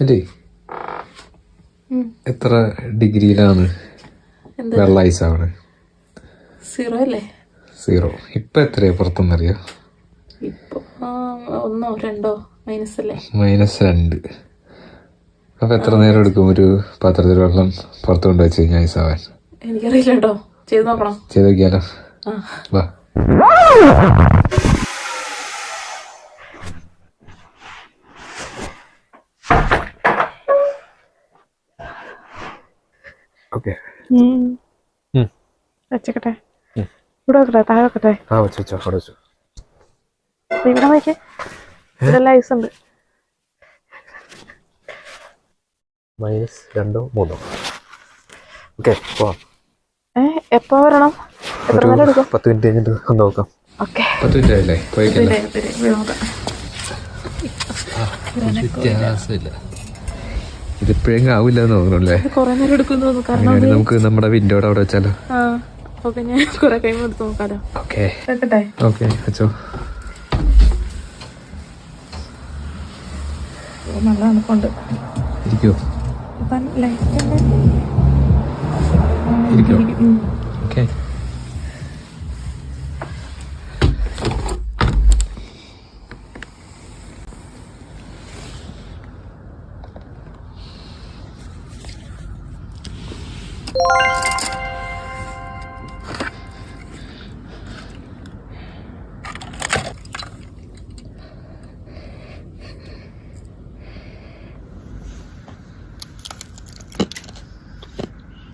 അല്ലേ എത്ര ഡിഗ്രിയിലാണ് വെള്ള ഐസ് ആവണേ? 0 അല്ലേ? 0. ഇപ്പൊ എത്രയാ പുറത്തൊന്നറിയോ? ഇപ്പൊ 1 2 മൈനസ് അല്ലേ? -2. അപ്പൊ എത്ര നേരം എടുക്കും ഒരു പാത്രത്തിൽ വെള്ളം പുറത്ത് കൊണ്ട് വെച്ച് കഴിഞ്ഞാൽ ഐസ് ആവാൻ? എനിക്കറിയില്ല കേട്ടോ. ചെയ്ത് നോക്കണം. ചെയ്ത് നോക്കിയാലോ? വാ. ഓക്കെ വെച്ചേക്കട്ടെ. ഇവിടെ വെക്കട്ടെ? താഴെ വെക്കട്ടെ? വെച്ചോ അവിടെ വെച്ചോ. ഇവിടെ നോക്കിയേ, ഇതെല്ലാം ഐസ് ഉണ്ട്. -2 3. ഓക്കെ പോവാം. എപ്പോ വരണം? എത്ര നേരം എടുക്കും? 10 മിനിറ്റ് കഴിഞ്ഞിട്ട് ഒന്ന് നോക്കാം. ഓക്കെ 10 മിനിറ്റ് ആയില്ലേ? പോയിക്കല്ലേ? ഇതിപ്പോഴെങ്കിലും ആവില്ല എന്ന് തോന്നുന്നല്ലേ? കൊറേ നേരം എടുക്കും തോന്നുന്നു. കാരണം നമുക്ക് നമ്മുടെ വിൻഡോയുടെ അവിടെ വെച്ചാലോ? അപ്പൊ പിന്നെ കൊറേ കഴിയുമ്പോ എടുത്ത് നോക്കാലോ. ഓക്കെ വെക്കട്ടെ? ഓക്കെ വെച്ചോ. നല്ല തണുപ്പുണ്ട്. ഇരിക്കോ? ഇരിക്കോ? ഓക്കെ